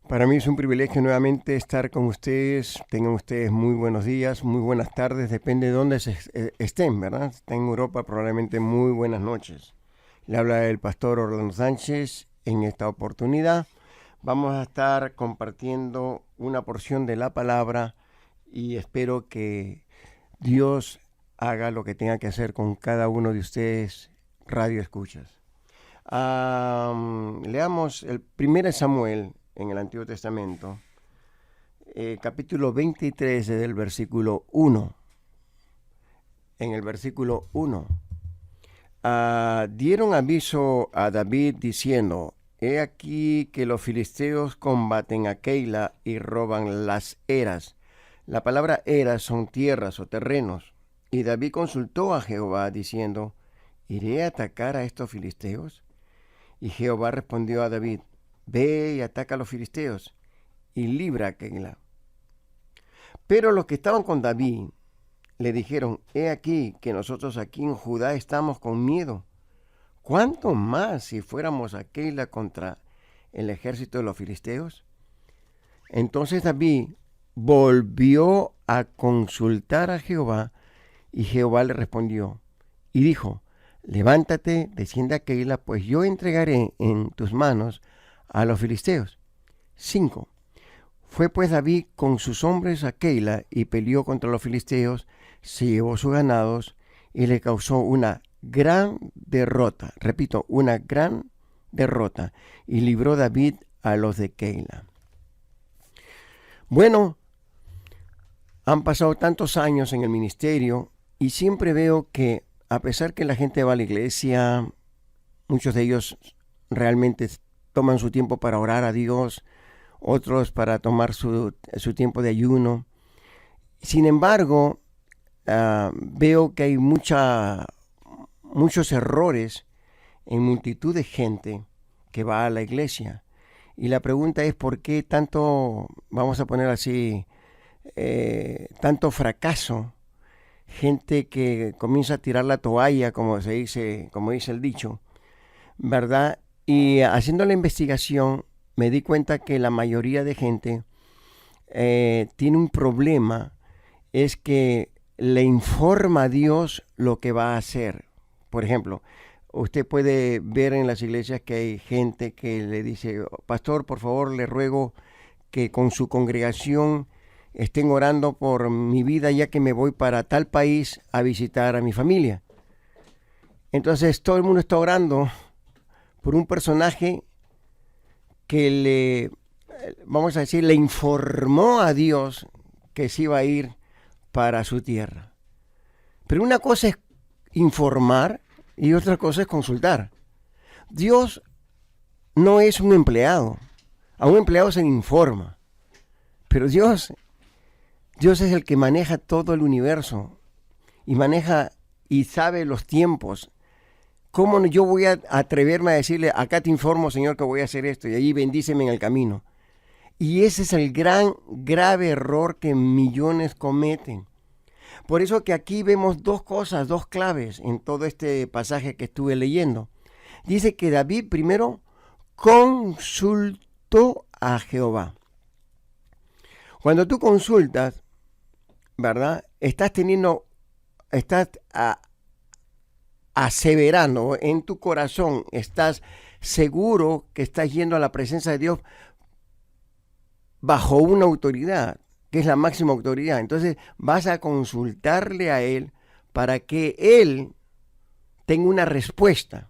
Para mí es un privilegio nuevamente estar con ustedes. Tengan ustedes muy buenos días, muy buenas tardes, depende de dónde estén, ¿verdad? Si están en Europa, probablemente muy buenas noches. Le habla el pastor Orlando Sánchez. En esta oportunidad vamos a estar compartiendo una porción de la palabra y espero que Dios haga lo que tenga que hacer con cada uno de ustedes, radio escuchas. Leamos el 1 Samuel en el Antiguo Testamento, capítulo 23 del versículo 1. En el versículo 1, dieron aviso a David diciendo: He aquí que los filisteos combaten a Keila y roban las eras. La palabra eras son tierras o terrenos. Y David consultó a Jehová diciendo: ¿Iré a atacar a estos filisteos? Y Jehová respondió a David: Ve y ataca a los filisteos y libra a Keila. Pero los que estaban con David le dijeron: He aquí que nosotros aquí en Judá estamos con miedo. ¿Cuánto más si fuéramos a Keila contra el ejército de los filisteos? Entonces David volvió a consultar a Jehová, y Jehová le respondió y dijo: Levántate, desciende a Keila, pues yo entregaré en tus manos a los filisteos. 5. Fue pues David con sus hombres a Keila y peleó contra los filisteos, se llevó sus ganados y le causó una gran derrota. Repito, una gran derrota. Y libró David a los de Keila. Bueno, han pasado tantos años en el ministerio y siempre veo que a pesar que la gente va a la iglesia, muchos de ellos realmente toman su tiempo para orar a Dios, otros para tomar su tiempo de ayuno. Sin embargo, veo que hay muchos errores en multitud de gente que va a la iglesia. Y la pregunta es: ¿por qué tanto, vamos a poner así, tanto fracaso? Gente que comienza a tirar la toalla, como dice el dicho, ¿verdad? Y haciendo la investigación me di cuenta que la mayoría de gente tiene un problema, es que le informa a Dios lo que va a hacer. Por ejemplo, usted puede ver en las iglesias que hay gente que le dice: Pastor, por favor, le ruego que con su congregación estén orando por mi vida, ya que me voy para tal país a visitar a mi familia. Entonces todo el mundo está orando por un personaje que vamos a decir, le informó a Dios que se iba a ir para su tierra. Pero una cosa es informar y otra cosa es consultar. Dios no es un empleado. A un empleado se le informa. Pero Dios es el que maneja todo el universo y maneja y sabe los tiempos. ¿Cómo yo voy a atreverme a decirle: acá te informo, Señor, que voy a hacer esto, y allí bendíceme en el camino? Y ese es el grave error que millones cometen. Por eso que aquí vemos dos cosas, dos claves en todo este pasaje que estuve leyendo. Dice que David primero consultó a Jehová. Cuando tú consultas, ¿verdad? Estás aseverando en tu corazón, estás seguro que estás yendo a la presencia de Dios bajo una autoridad, que es la máxima autoridad. Entonces vas a consultarle a Él para que Él tenga una respuesta.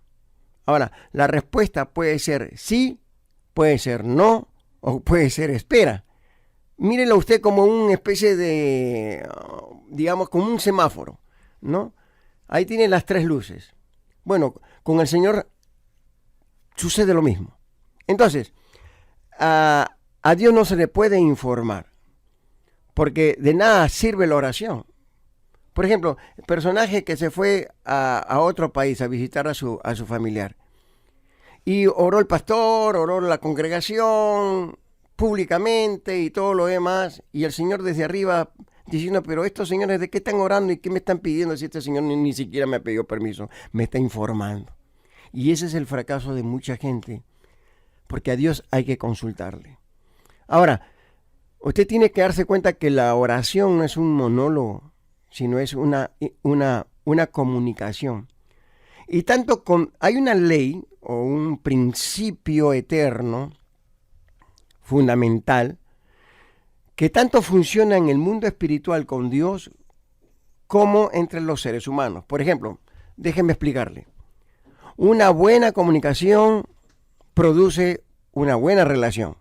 Ahora, la respuesta puede ser sí, puede ser no, o puede ser espera. Mírelo usted como una especie de, digamos, como un semáforo, ¿no? Ahí tiene las tres luces. Bueno, con el Señor sucede lo mismo. Entonces, a Dios no se le puede informar, porque de nada sirve la oración. Por ejemplo, el personaje que se fue a otro país a visitar a su familiar. Y oró el pastor, oró la congregación públicamente y todo lo demás, y el Señor desde arriba diciendo: pero estos señores, ¿de qué están orando y qué me están pidiendo si este señor ni siquiera me ha pedido permiso? Me está informando. Y ese es el fracaso de mucha gente, porque a Dios hay que consultarle. Ahora, usted tiene que darse cuenta que la oración no es un monólogo, sino es una comunicación. Y hay una ley o un principio eterno, fundamental, que tanto funciona en el mundo espiritual con Dios como entre los seres humanos. Por ejemplo, déjenme explicarle. Una buena comunicación produce una buena relación.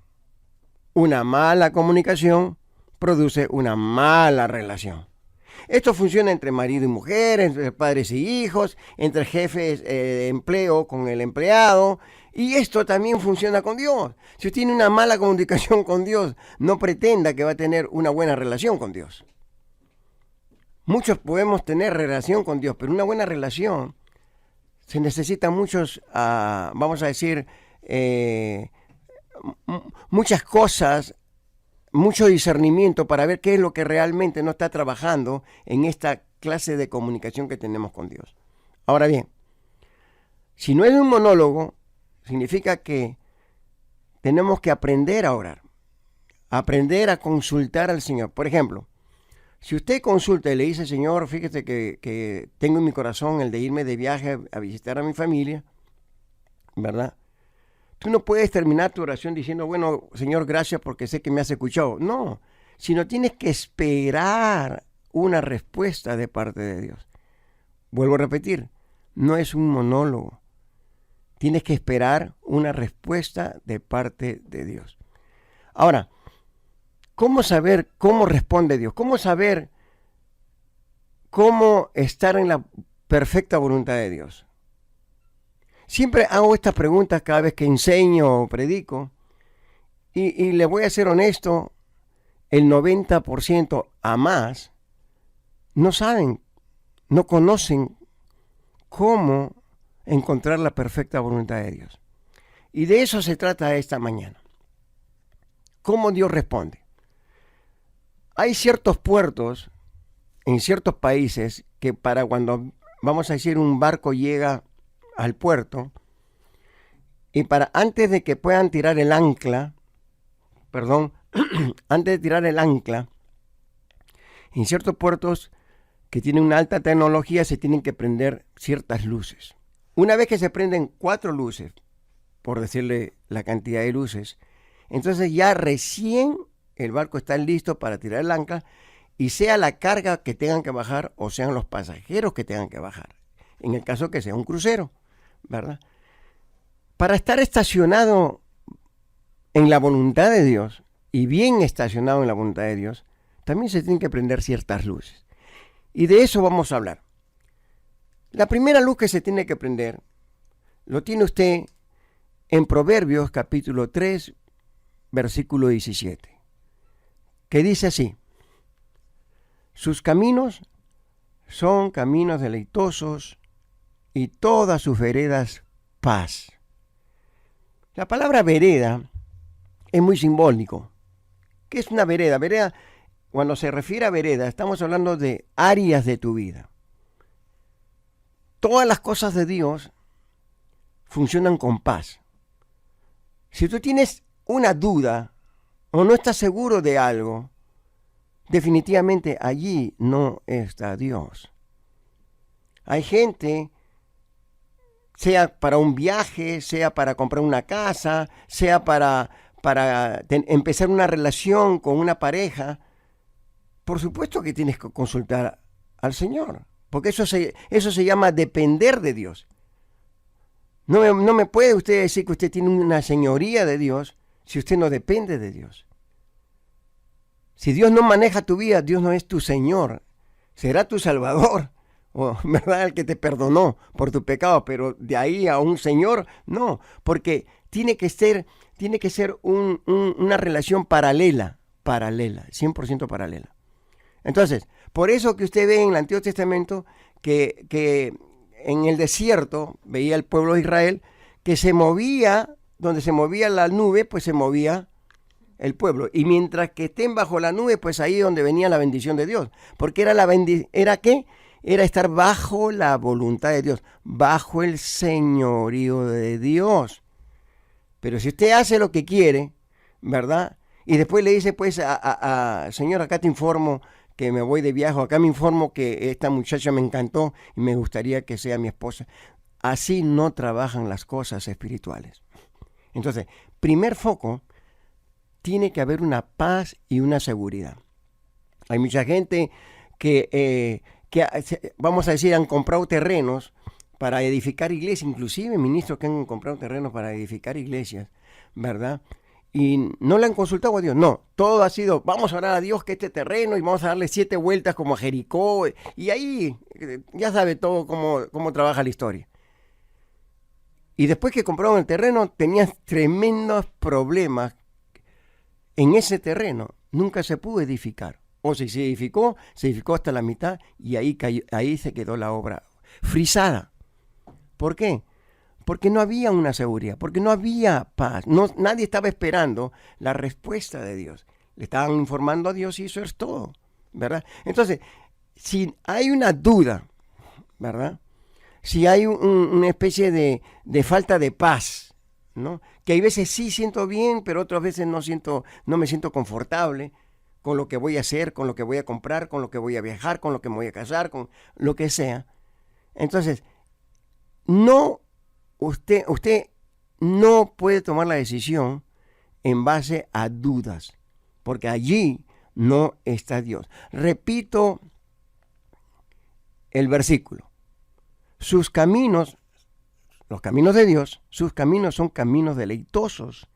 Una mala comunicación produce una mala relación. Esto funciona entre marido y mujer, entre padres y hijos, entre jefes de empleo con el empleado. Y esto también funciona con Dios. Si usted tiene una mala comunicación con Dios, no pretenda que va a tener una buena relación con Dios. Muchos podemos tener relación con Dios, pero una buena relación se necesitan vamos a decir, muchas cosas, mucho discernimiento para ver qué es lo que realmente no está trabajando en esta clase de comunicación que tenemos con Dios. Ahora bien, si no es un monólogo, significa que tenemos que aprender a orar, aprender a consultar al Señor. Por ejemplo, si usted consulta y le dice, Señor, fíjese que tengo en mi corazón el de irme de viaje a visitar a mi familia, ¿verdad? Tú no puedes terminar tu oración diciendo, bueno, Señor, gracias porque sé que me has escuchado. No, sino tienes que esperar una respuesta de parte de Dios. Vuelvo a repetir, no es un monólogo. Tienes que esperar una respuesta de parte de Dios. Ahora, ¿cómo saber cómo responde Dios? ¿Cómo saber cómo estar en la perfecta voluntad de Dios? Siempre hago estas preguntas cada vez que enseño o predico y le voy a ser honesto, el 90% a más no saben, no conocen cómo encontrar la perfecta voluntad de Dios. Y de eso se trata esta mañana. ¿Cómo Dios responde? Hay ciertos puertos en ciertos países que para cuando, vamos a decir, un barco llega al puerto y antes de que puedan tirar el ancla, antes de tirar el ancla, en ciertos puertos que tienen una alta tecnología se tienen que prender ciertas luces. Una vez que se prenden 4 luces, por decirle la cantidad de luces, entonces ya recién el barco está listo para tirar el ancla y sea la carga que tengan que bajar o sean los pasajeros que tengan que bajar, en el caso que sea un crucero, ¿verdad? Para estar estacionado en la voluntad de Dios y bien estacionado en la voluntad de Dios, también se tienen que prender ciertas luces. Y de eso vamos a hablar. La primera luz que se tiene que prender, lo tiene usted en Proverbios capítulo 3, versículo 17, que dice así: sus caminos son caminos deleitosos y todas sus veredas paz. La palabra vereda es muy simbólico. ¿Qué es una vereda? Vereda, cuando se refiere a vereda, estamos hablando de áreas de tu vida. Todas las cosas de Dios funcionan con paz. Si tú tienes una duda o no estás seguro de algo, definitivamente allí no está Dios. Hay gente, sea para un viaje, sea para comprar una casa, sea para empezar una relación con una pareja, por supuesto que tienes que consultar al Señor, porque eso se llama depender de Dios. No me puede usted decir que usted tiene una señoría de Dios si usted no depende de Dios. Si Dios no maneja tu vida, Dios no es tu Señor. Será tu Salvador, ¿verdad? El que te perdonó por tu pecado, pero de ahí a un Señor, no. Porque tiene que ser una relación paralela, 100% paralela. Entonces, por eso que usted ve en el Antiguo Testamento que en el desierto veía el pueblo de Israel que se movía, donde se movía la nube, pues se movía el pueblo. Y mientras que estén bajo la nube, pues ahí es donde venía la bendición de Dios. Porque ¿era qué? Era estar bajo la voluntad de Dios, bajo el señorío de Dios. Pero si usted hace lo que quiere, ¿verdad? Y después le dice, pues, señor, acá te informo que me voy de viaje, acá me informo que esta muchacha me encantó y me gustaría que sea mi esposa. Así no trabajan las cosas espirituales. Entonces, primer foco, tiene que haber una paz y una seguridad. Hay mucha gente vamos a decir, han comprado terrenos para edificar iglesias, inclusive ministros que han comprado terrenos para edificar iglesias, ¿verdad? Y no le han consultado a Dios, no, todo ha sido, vamos a orar a Dios que este terreno y vamos a darle 7 vueltas como a Jericó, y ahí ya sabe todo cómo trabaja la historia. Y después que compraron el terreno, tenían tremendos problemas en ese terreno, nunca se pudo edificar. O si se edificó hasta la mitad y ahí se quedó la obra frisada. ¿Por qué? Porque no había una seguridad, porque no había paz. Nadie estaba esperando la respuesta de Dios. Le estaban informando a Dios y eso es todo, ¿verdad? Entonces, si hay una duda, ¿verdad? Si hay una especie de falta de paz, ¿no? Que hay veces sí siento bien, pero otras veces no me siento confortable con lo que voy a hacer, con lo que voy a comprar, con lo que voy a viajar, con lo que me voy a casar, con lo que sea. Entonces, usted no puede tomar la decisión en base a dudas, porque allí no está Dios. Repito el versículo. Sus caminos, los caminos de Dios, sus caminos son caminos deleitosos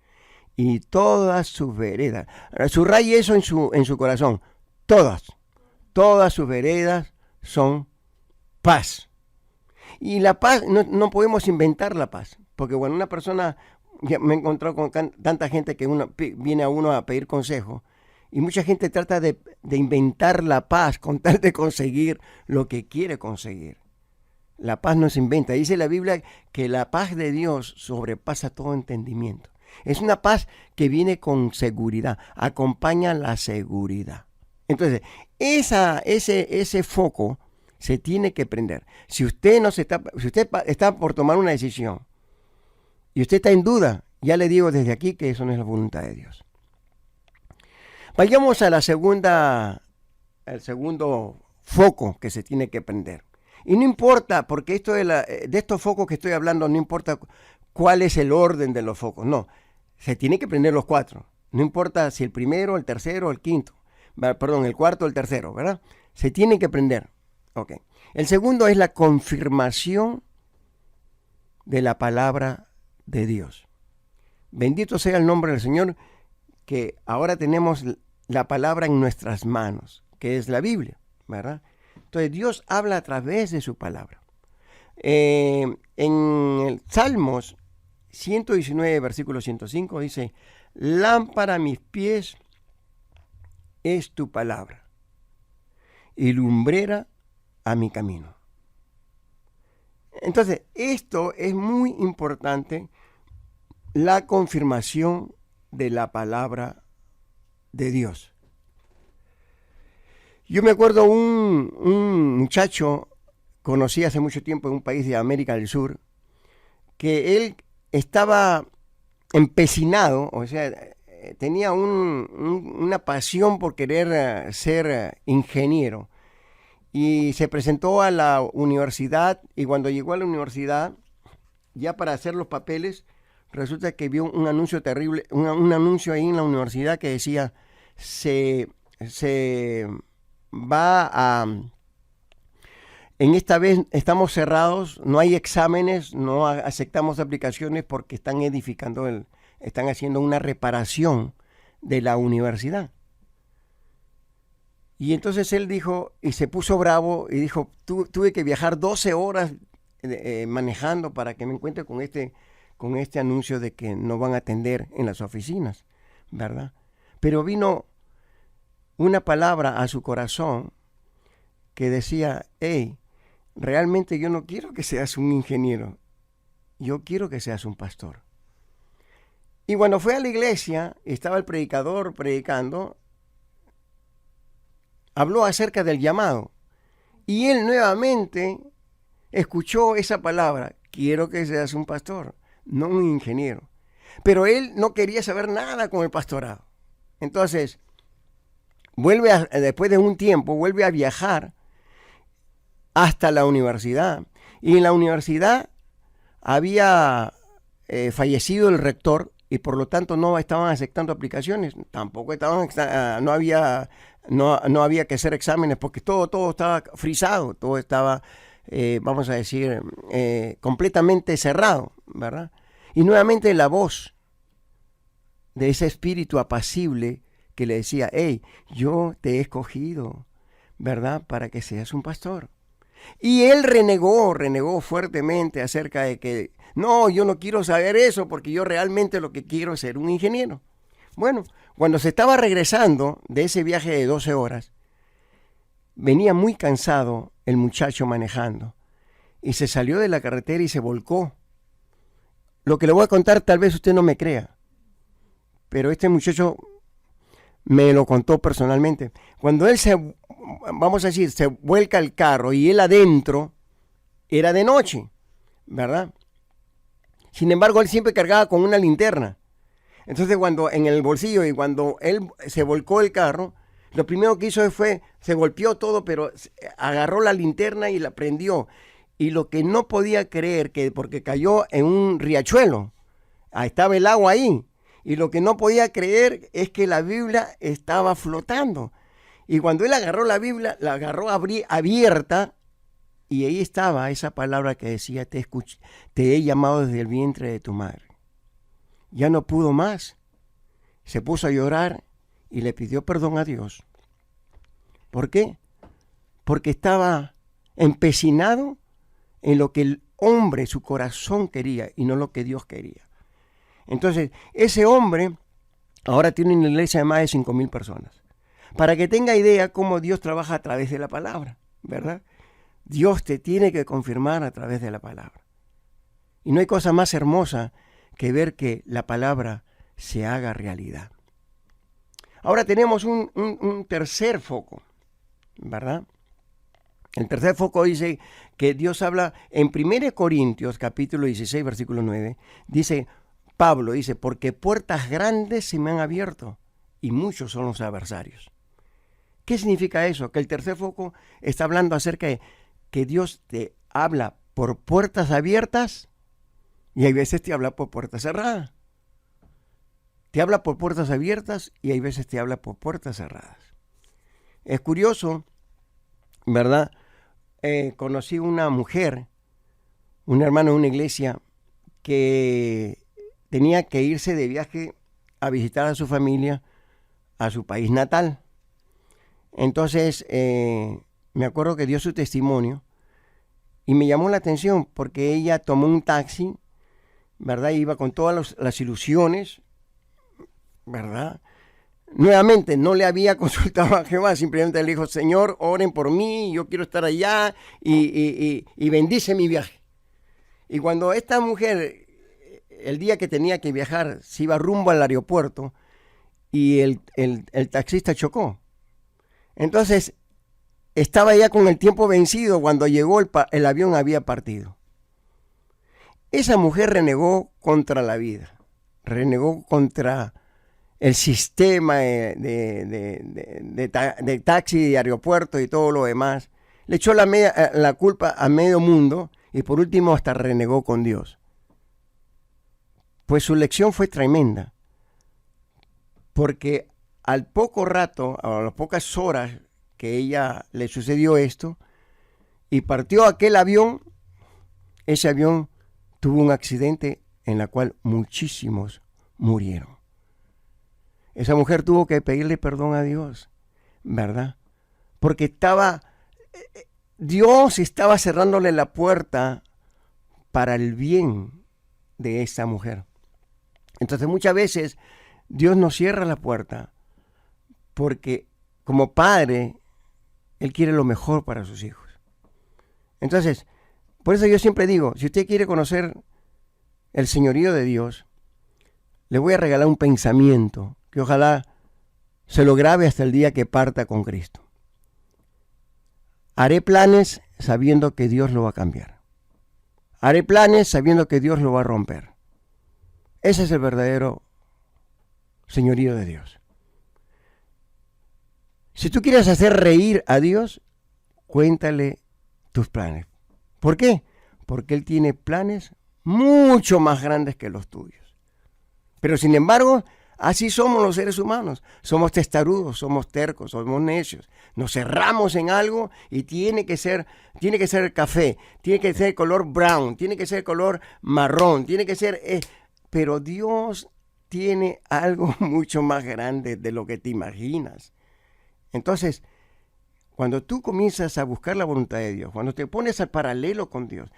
y todas sus veredas. Subraye eso en su corazón. Todas sus veredas son paz. Y la paz, no podemos inventar la paz, porque bueno, una persona, me he encontrado con tanta gente que viene a uno a pedir consejo, y mucha gente trata de inventar la paz con tal de conseguir lo que quiere conseguir. La paz no se inventa. Dice la Biblia que la paz de Dios sobrepasa todo entendimiento. Es una paz que viene con seguridad, acompaña la seguridad. Entonces, ese foco se tiene que prender. Si usted está por tomar una decisión y usted está en duda, ya le digo desde aquí que eso no es la voluntad de Dios. Vayamos a al segundo foco que se tiene que prender. Y no importa, porque esto de estos focos que estoy hablando, no importa cuál es el orden de los focos, no. Se tiene que prender los 4. No importa si el primero, el tercero, el quinto. Perdón, el cuarto, el tercero, ¿verdad? Se tiene que prender. Ok. El segundo es la confirmación de la palabra de Dios. Bendito sea el nombre del Señor, que ahora tenemos la palabra en nuestras manos, que es la Biblia, ¿verdad? Entonces Dios habla a través de su palabra. En el Salmos 119, versículo 105 dice, lámpara a mis pies es tu palabra y lumbrera a mi camino. Entonces, esto es muy importante, la confirmación de la palabra de Dios. Yo me acuerdo un muchacho, conocí hace mucho tiempo en un país de América del Sur, que él estaba empecinado, o sea, tenía una pasión por querer ser ingeniero. Y se presentó a la universidad y cuando llegó a la universidad, ya para hacer los papeles, resulta que vio un anuncio terrible, un anuncio ahí en la universidad que decía, en esta vez estamos cerrados, no hay exámenes, no aceptamos aplicaciones porque están están haciendo una reparación de la universidad. Y entonces él dijo, y se puso bravo, y dijo, tuve que viajar 12 horas manejando para que me encuentre con este anuncio de que no van a atender en las oficinas, ¿verdad? Pero vino una palabra a su corazón que decía, hey, realmente yo no quiero que seas un ingeniero, yo quiero que seas un pastor. Y cuando fue a la iglesia, estaba el predicador predicando, habló acerca del llamado. Y él nuevamente escuchó esa palabra, quiero que seas un pastor, no un ingeniero. Pero él no quería saber nada con el pastorado. Entonces, después de un tiempo, vuelve a viajar hasta la universidad. Y en la universidad había fallecido el rector y por lo tanto no estaban aceptando aplicaciones. Tampoco no había que hacer exámenes porque todo estaba frisado, todo estaba, vamos a decir, completamente cerrado, ¿verdad? Y nuevamente la voz de ese espíritu apacible que le decía, hey, yo te he escogido, ¿verdad? Para que seas un pastor. Y él renegó fuertemente acerca de que, no, yo no quiero saber eso porque yo realmente lo que quiero es ser un ingeniero. Bueno, cuando se estaba regresando de ese viaje de 12 horas, venía muy cansado el muchacho manejando y se salió de la carretera y se volcó. Lo que le voy a contar tal vez usted no me crea, pero este muchacho me lo contó personalmente. Cuando él vamos a decir, se vuelca el carro y él adentro, era de noche, ¿verdad? Sin embargo, él siempre cargaba con una linterna. Entonces, cuando en el bolsillo y cuando él se volcó el carro, lo primero que hizo se golpeó todo, pero agarró la linterna y la prendió. Y lo que no podía creer, porque cayó en un riachuelo, estaba el agua ahí, y lo que no podía creer es que la Biblia estaba flotando. Y cuando él agarró la Biblia, la agarró abierta, y ahí estaba esa palabra que decía, te he llamado desde el vientre de tu madre. Ya no pudo más. Se puso a llorar y le pidió perdón a Dios. ¿Por qué? Porque estaba empecinado en lo que el hombre, su corazón quería y no lo que Dios quería. Entonces, ese hombre ahora tiene una iglesia de más de 5,000 personas. Para que tenga idea cómo Dios trabaja a través de la palabra, ¿verdad? Dios te tiene que confirmar a través de la palabra. Y no hay cosa más hermosa que ver que la palabra se haga realidad. Ahora tenemos un tercer foco, ¿verdad? El tercer foco dice que Dios habla en 1 Corintios capítulo 16, versículo 9, Pablo dice, porque puertas grandes se me han abierto y muchos son los adversarios. ¿Qué significa eso? Que el tercer foco está hablando acerca de que Dios te habla por puertas abiertas y hay veces te habla por puertas cerradas. Te habla por puertas abiertas y hay veces te habla por puertas cerradas. Es curioso, ¿verdad? Conocí una mujer, un hermano de una iglesia, que tenía que irse de viaje a visitar a su familia a su país natal. Entonces, me acuerdo que dio su testimonio y me llamó la atención porque ella tomó un taxi, ¿verdad? Iba con todas las ilusiones, ¿verdad? Nuevamente, no le había consultado a Jehová, simplemente le dijo, Señor, oren por mí, yo quiero estar allá y bendice mi viaje. Y cuando esta mujer, el día que tenía que viajar, se iba rumbo al aeropuerto y el taxista chocó. Entonces, estaba ya con el tiempo vencido, cuando llegó el avión había partido. Esa mujer renegó contra la vida, renegó contra el sistema de taxi, de aeropuerto y todo lo demás. Le echó la culpa a medio mundo y por último hasta renegó con Dios. Pues su lección fue tremenda, porque al poco rato, a las pocas horas que ella le sucedió esto y partió aquel avión, ese avión tuvo un accidente en el cual muchísimos murieron. Esa mujer tuvo que pedirle perdón a Dios, ¿verdad? Porque Dios estaba cerrándole la puerta para el bien de esa mujer. Entonces muchas veces Dios nos cierra la puerta porque como padre, Él quiere lo mejor para sus hijos. Entonces, por eso yo siempre digo, si usted quiere conocer el señorío de Dios, le voy a regalar un pensamiento que ojalá se lo grabe hasta el día que parta con Cristo. Haré planes sabiendo que Dios lo va a cambiar. Haré planes sabiendo que Dios lo va a romper. Ese es el verdadero señorío de Dios. Si tú quieres hacer reír a Dios, cuéntale tus planes. ¿Por qué? Porque Él tiene planes mucho más grandes que los tuyos. Pero sin embargo, así somos los seres humanos. Somos testarudos, somos tercos, somos necios. Nos cerramos en algo y tiene que ser café, tiene que ser color brown, tiene que ser color marrón, tiene que ser... pero Dios tiene algo mucho más grande de lo que te imaginas. Entonces, cuando tú comienzas a buscar la voluntad de Dios, cuando te pones al paralelo con Dios,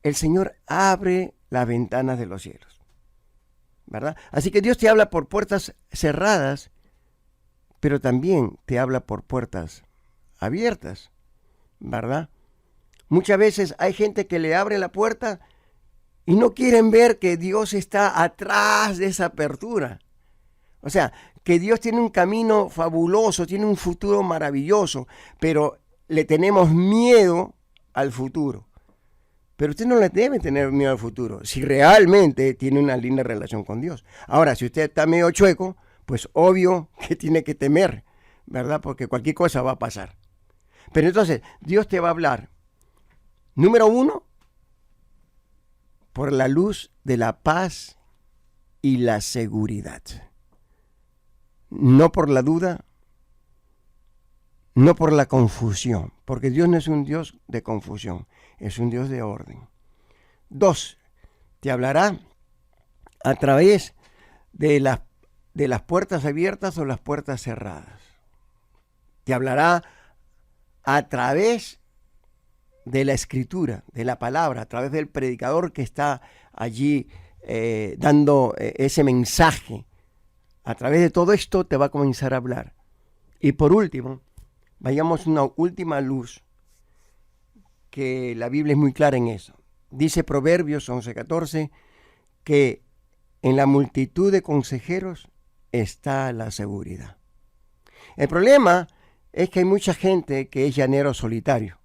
el Señor abre las ventanas de los cielos, ¿verdad? Así que Dios te habla por puertas cerradas, pero también te habla por puertas abiertas, ¿verdad? Muchas veces hay gente que le abre la puerta y no quieren ver que Dios está atrás de esa apertura. O sea, que Dios tiene un camino fabuloso, tiene un futuro maravilloso, pero le tenemos miedo al futuro. Pero usted no le debe tener miedo al futuro, si realmente tiene una linda relación con Dios. Ahora, si usted está medio chueco, pues obvio que tiene que temer, ¿verdad? Porque cualquier cosa va a pasar. Pero entonces, Dios te va a hablar, número uno, por la luz de la paz y la seguridad. No por la duda, no por la confusión, porque Dios no es un Dios de confusión, es un Dios de orden. 2, te hablará a través de las puertas abiertas o las puertas cerradas. Te hablará a través de la escritura, de la palabra, a través del predicador que está allí dando ese mensaje. A través de todo esto te va a comenzar a hablar. Y por último, vayamos a una última luz, que la Biblia es muy clara en eso. Dice Proverbios 11:14 que en la multitud de consejeros está la seguridad. El problema es que hay mucha gente que es llanero solitario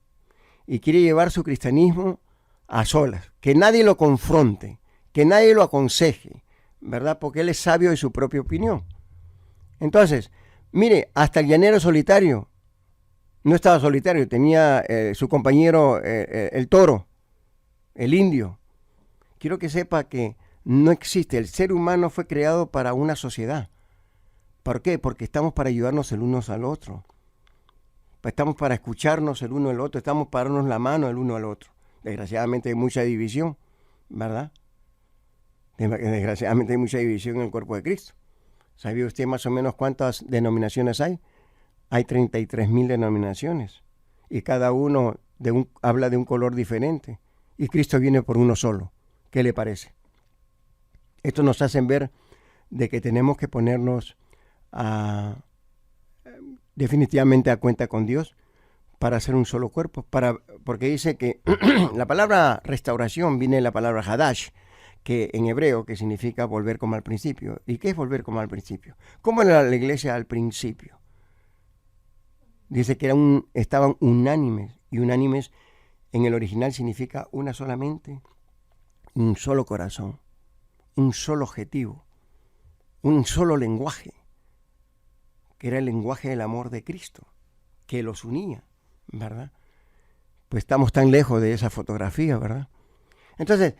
y quiere llevar su cristianismo a solas, que nadie lo confronte, que nadie lo aconseje, ¿verdad? Porque él es sabio de su propia opinión. Entonces, mire, hasta el llanero solitario no estaba solitario, tenía su compañero el toro, el indio. Quiero que sepa que no existe, el ser humano fue creado para una sociedad. ¿Por qué? Porque estamos para ayudarnos el uno al otro. Estamos para escucharnos el uno al otro, estamos para darnos la mano el uno al otro. Desgraciadamente hay mucha división, ¿verdad? Desgraciadamente hay mucha división en el cuerpo de Cristo. ¿Sabía usted más o menos cuántas denominaciones hay? Hay 33,000 denominaciones y cada uno habla de un color diferente. Y Cristo viene por uno solo. ¿Qué le parece? Esto nos hace ver de que tenemos que ponernos definitivamente a cuenta con Dios para hacer un solo cuerpo. Porque dice que la palabra restauración viene de la palabra hadash, que en hebreo que significa volver como al principio. ¿Y qué es volver como al principio? ¿Cómo era la iglesia al principio? Dice que estaban unánimes, y unánimes en el original significa una solamente, un solo corazón, un solo objetivo, un solo lenguaje, que era el lenguaje del amor de Cristo, que los unía, ¿verdad? Pues estamos tan lejos de esa fotografía, ¿verdad? Entonces,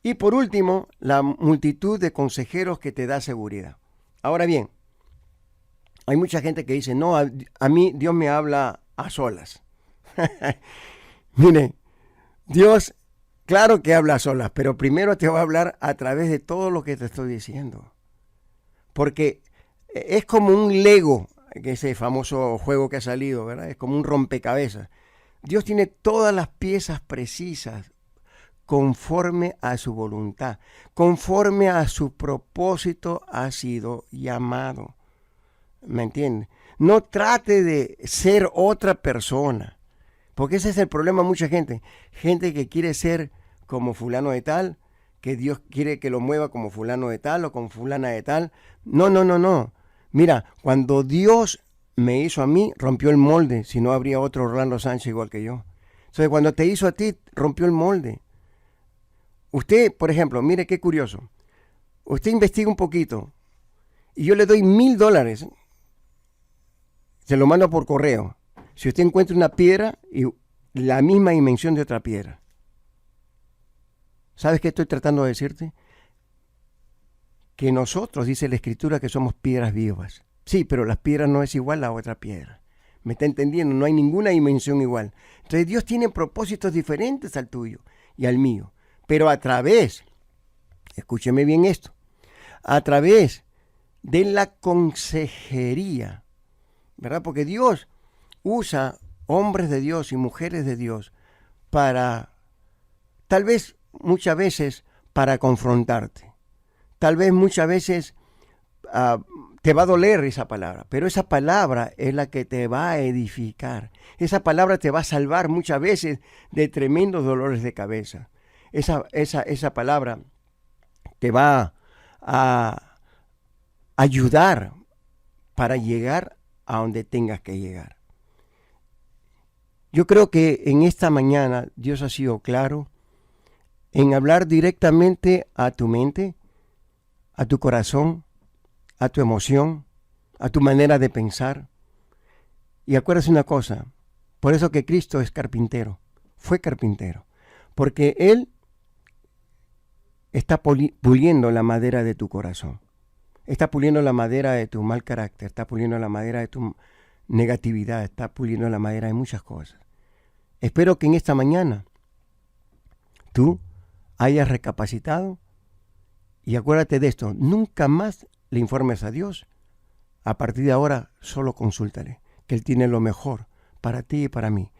y por último, la multitud de consejeros que te da seguridad. Ahora bien, hay mucha gente que dice, no, a mí Dios me habla a solas. Mire, Dios, claro que habla a solas, pero primero te va a hablar a través de todo lo que te estoy diciendo. Porque es como un Lego, que ese famoso juego que ha salido, ¿verdad? Es como un rompecabezas. Dios tiene todas las piezas precisas conforme a su voluntad, conforme a su propósito ha sido llamado. ¿Me entiende? No trate de ser otra persona, porque ese es el problema de mucha gente. Gente que quiere ser como fulano de tal, que Dios quiere que lo mueva como fulano de tal o como fulana de tal. No. Mira, cuando Dios me hizo a mí, rompió el molde, si no habría otro Orlando Sánchez igual que yo. Entonces, cuando te hizo a ti, rompió el molde. Usted, por ejemplo, mire qué curioso. Usted investiga un poquito y yo le doy $1,000. Se lo mando por correo. Si usted encuentra una piedra y la misma dimensión de otra piedra. ¿Sabes qué estoy tratando de decirte? Que nosotros, dice la Escritura, que somos piedras vivas. Sí, pero las piedras no es igual a otra piedra. ¿Me está entendiendo? No hay ninguna dimensión igual. Entonces Dios tiene propósitos diferentes al tuyo y al mío. Pero a través, escúcheme bien esto, a través de la consejería, ¿verdad? Porque Dios usa hombres de Dios y mujeres de Dios para, tal vez muchas veces, para confrontarte. Tal vez muchas veces te va a doler esa palabra, pero esa palabra es la que te va a edificar. Esa palabra te va a salvar muchas veces de tremendos dolores de cabeza. Esa palabra te va a ayudar para llegar a donde tengas que llegar. Yo creo que en esta mañana Dios ha sido claro en hablar directamente a tu mente, a tu corazón, a tu emoción, a tu manera de pensar. Y acuérdate una cosa, por eso que Cristo es carpintero, fue carpintero, porque Él está puliendo la madera de tu corazón, está puliendo la madera de tu mal carácter, está puliendo la madera de tu negatividad, está puliendo la madera de muchas cosas. Espero que en esta mañana tú hayas recapacitado y acuérdate de esto, nunca más le informes a Dios. A partir de ahora solo consúltale, que Él tiene lo mejor para ti y para mí.